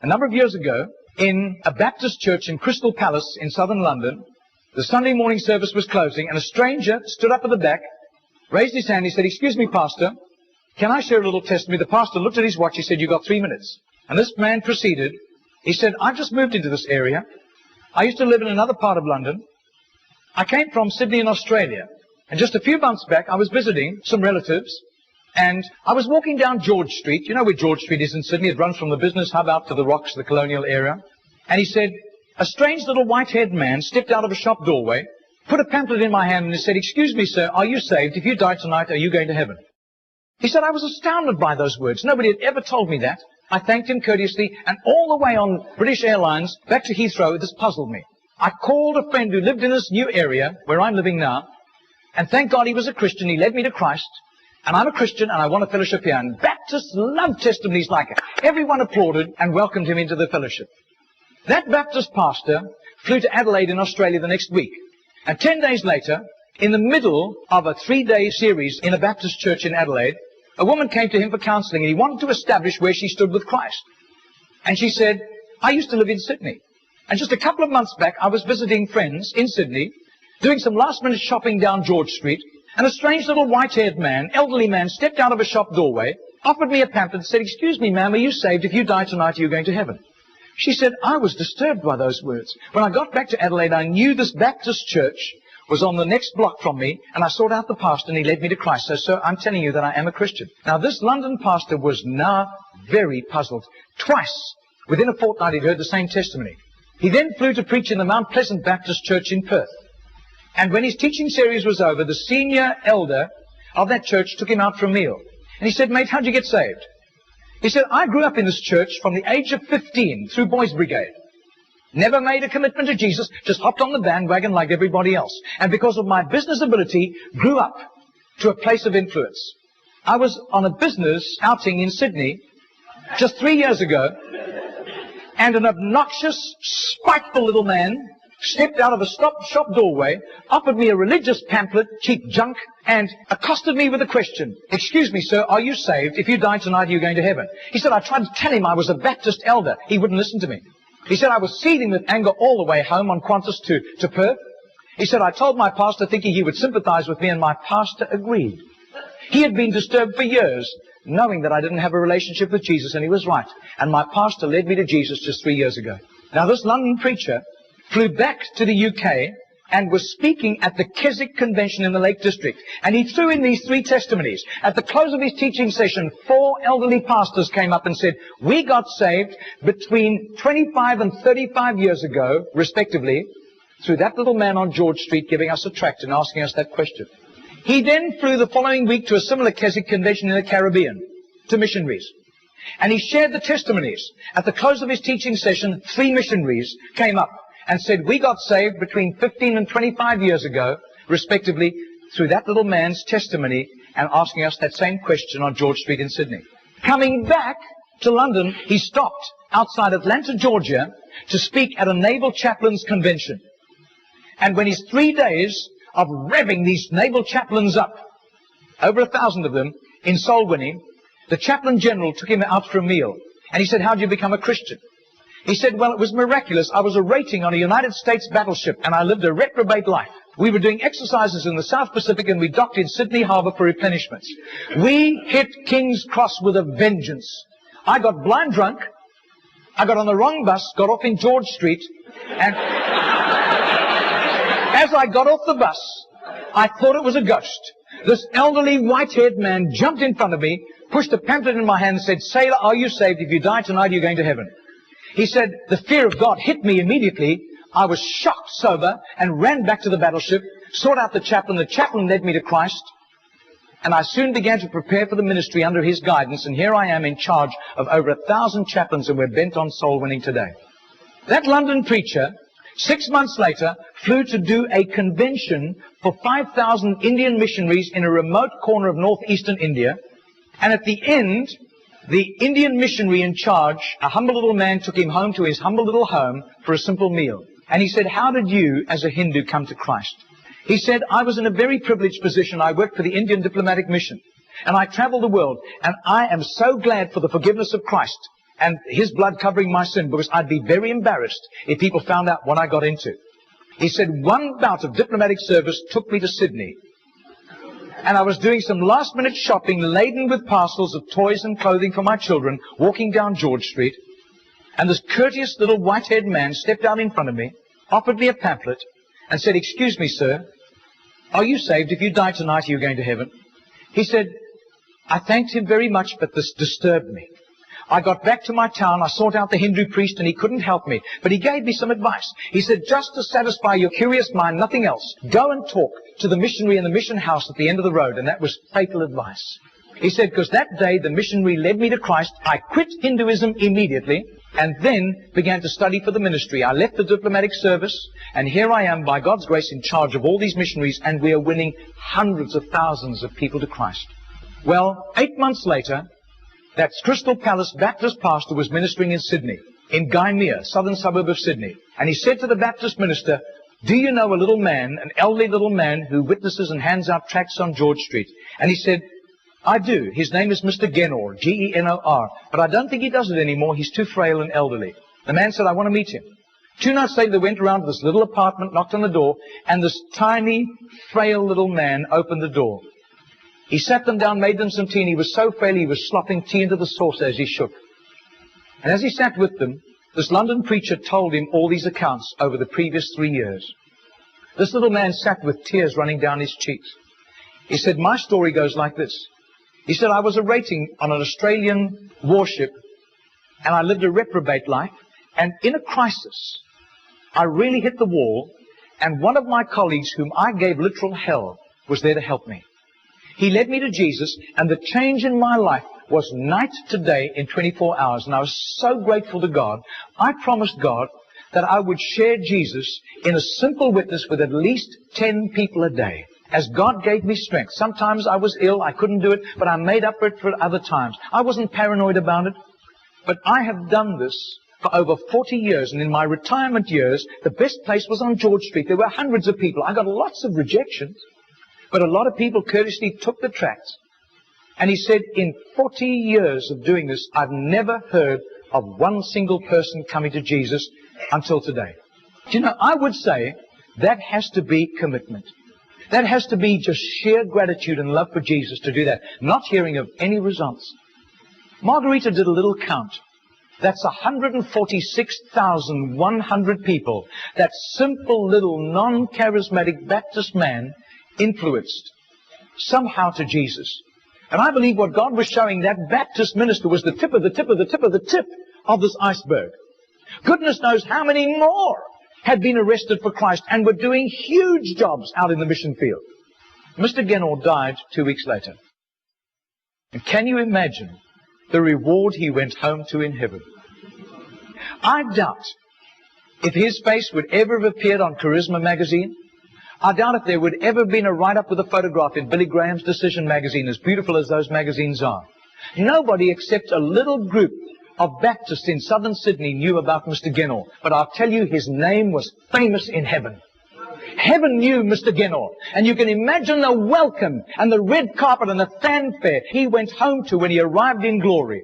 A number of years ago, in a Baptist church in Crystal Palace in southern London, the Sunday morning service was closing, and a stranger stood up at the back, raised his hand, he said, "Excuse me, Pastor, can I share a little testimony?" The pastor looked at his watch, he said, "You've got 3 minutes." And this man proceeded. He said, "I've just moved into this area. I used to live in another part of London. I came from Sydney in Australia. And just a few months back, I was visiting some relatives. And I was walking down George Street. You know where George Street is in Sydney? It runs from the business hub out to the Rocks, the colonial area. And he said, a strange little white-haired man stepped out of a shop doorway, put a pamphlet in my hand and he said, "Excuse me, sir, are you saved? If you die tonight, are you going to heaven?" He said, I was astounded by those words. Nobody had ever told me that. I thanked him courteously, and all the way on British Airlines back to Heathrow, this puzzled me. I called a friend who lived in this new area where I'm living now, and thank God he was a Christian. He led me to Christ. And I'm a Christian, and I want to fellowship here. And Baptists love testimonies like it. Everyone applauded and welcomed him into the fellowship. That Baptist pastor flew to Adelaide in Australia the next week. And 10 days later, in the middle of a 3-day series in a Baptist church in Adelaide, a woman came to him for counseling, and he wanted to establish where she stood with Christ. And she said, "I used to live in Sydney. And just a couple of months back, I was visiting friends in Sydney, doing some last-minute shopping down George Street, and a strange little white-haired man, elderly man, stepped out of a shop doorway, offered me a pamphlet and said, 'Excuse me, ma'am, are you saved? If you die tonight, are you going to heaven?'" She said, I was disturbed by those words. When I got back to Adelaide, I knew this Baptist church was on the next block from me, and I sought out the pastor, and he led me to Christ. So, sir, I'm telling you that I am a Christian. Now, this London pastor was now very puzzled. Twice, within a fortnight, he'd heard the same testimony. He then flew to preach in the Mount Pleasant Baptist Church in Perth. And when his teaching series was over, the senior elder of that church took him out for a meal. And he said, "Mate, how'd you get saved?" He said, "I grew up in this church from the age of 15 through Boys Brigade. Never made a commitment to Jesus, just hopped on the bandwagon like everybody else. And because of my business ability, grew up to a place of influence. I was on a business outing in Sydney just 3 years ago, and an obnoxious, spiteful little man stepped out of a shop doorway, offered me a religious pamphlet, cheap junk, and accosted me with a question. 'Excuse me, sir, are you saved? If you die tonight, are you going to heaven?' He said, I tried to tell him I was a Baptist elder. He wouldn't listen to me. He said, I was seething with anger all the way home on Qantas to Perth. He said, I told my pastor thinking he would sympathize with me, and my pastor agreed. He had been disturbed for years, knowing that I didn't have a relationship with Jesus, and he was right. And my pastor led me to Jesus just 3 years ago." Now, this London preacher flew back to the UK and was speaking at the Keswick Convention in the Lake District. And he threw in these 3 testimonies. At the close of his teaching session, 4 elderly pastors came up and said, "We got saved between 25 and 35 years ago, respectively, through that little man on George Street giving us a tract and asking us that question." He then flew the following week to a similar Keswick Convention in the Caribbean, to missionaries. And he shared the testimonies. At the close of his teaching session, 3 missionaries came up and said, "We got saved between 15 and 25 years ago, respectively, through that little man's testimony and asking us that same question on George Street in Sydney." Coming back to London, he stopped outside Atlanta, Georgia, to speak at a naval chaplains convention. And when his 3 days of revving these naval chaplains up, over 1,000 of them, in soul winning, the chaplain general took him out for a meal. And he said, "How did you become a Christian?" He said, "Well, it was miraculous. I was a rating on a United States battleship, and I lived a reprobate life. We were doing exercises in the South Pacific, and we docked in Sydney Harbour for replenishments. We hit King's Cross with a vengeance. I got blind drunk. I got on the wrong bus, got off in George Street, and as I got off the bus, I thought it was a ghost. This elderly white-haired man jumped in front of me, pushed a pamphlet in my hand and said, 'Sailor, are you saved? If you die tonight, you're going to heaven.' He said, the fear of God hit me immediately. I was shocked sober and ran back to the battleship, sought out the chaplain. The chaplain led me to Christ. And I soon began to prepare for the ministry under his guidance. And here I am in charge of over 1,000 chaplains, and we're bent on soul winning today." That London preacher, 6 months later, flew to do a convention for 5,000 Indian missionaries in a remote corner of northeastern India. And at the end, the Indian missionary in charge, a humble little man, took him home to his humble little home for a simple meal. And he said, "How did you, as a Hindu, come to Christ?" He said, "I was in a very privileged position. I worked for the Indian diplomatic mission. And I traveled the world. And I am so glad for the forgiveness of Christ. and his blood covering my sin, because I'd be very embarrassed if people found out what I got into. He said, one bout of diplomatic service took me to Sydney. And I was doing some last-minute shopping laden with parcels of toys and clothing for my children, walking down George Street. And this courteous little white-haired man stepped out in front of me, offered me a pamphlet, and said, "Excuse me, sir, are you saved? If you die tonight, are you going to heaven?" He said, I thanked him very much, but this disturbed me. I got back to my town, I sought out the Hindu priest, and he couldn't help me. But he gave me some advice. He said, just to satisfy your curious mind, nothing else, go and talk to the missionary in the mission house at the end of the road. And that was fatal advice. He said, because that day the missionary led me to Christ. I quit Hinduism immediately, and then began to study for the ministry. I left the diplomatic service, and here I am, by God's grace, in charge of all these missionaries, and we are winning hundreds of thousands of people to Christ. Well, 8 months later, that Crystal Palace Baptist pastor was ministering in Sydney, in Gymea, southern suburb of Sydney. And he said to the Baptist minister, do you know a little man, an elderly little man who witnesses and hands out tracts on George Street? And he said, I do. His name is Mr. Genor, Genor. But I don't think he does it anymore. He's too frail and elderly. The man said, I want to meet him. 2 nights later, they went around to this little apartment, knocked on the door, and this tiny, frail little man opened the door. He sat them down, made them some tea, and he was so frail he was slopping tea into the saucer as he shook. And as he sat with them, this London preacher told him all these accounts over the previous 3 years. This little man sat with tears running down his cheeks. He said, my story goes like this. He said, I was a rating on an Australian warship, and I lived a reprobate life, and in a crisis, I really hit the wall, and one of my colleagues, whom I gave literal hell, was there to help me. He led me to Jesus, and the change in my life was night to day in 24 hours. And I was so grateful to God. I promised God that I would share Jesus in a simple witness with at least 10 people a day, as God gave me strength. Sometimes I was ill, I couldn't do it, but I made up for it for other times. I wasn't paranoid about it, but I have done this for over 40 years, and in my retirement years, the best place was on George Street. There were hundreds of people. I got lots of rejections. But a lot of people courteously took the tracts. And he said, in 40 years of doing this, I've never heard of one single person coming to Jesus until today. Do you know, I would say that has to be commitment. That has to be just sheer gratitude and love for Jesus to do that, not hearing of any results. Margarita did a little count. That's 146,100 people. That simple little non-charismatic Baptist man influenced somehow to Jesus. And I believe what God was showing that Baptist minister was the tip of the tip of the tip of the tip of this iceberg. Goodness knows how many more had been arrested for Christ and were doing huge jobs out in the mission field. Mr. Genor died 2 weeks later. And can you imagine the reward he went home to in heaven? I doubt if his face would ever have appeared on Charisma magazine. I doubt if there would ever have been a write-up with a photograph in Billy Graham's Decision magazine, as beautiful as those magazines are. Nobody except a little group of Baptists in southern Sydney knew about Mr. Genor. But I'll tell you, his name was famous in heaven. Heaven knew Mr. Genor. And you can imagine the welcome and the red carpet and the fanfare he went home to when he arrived in glory.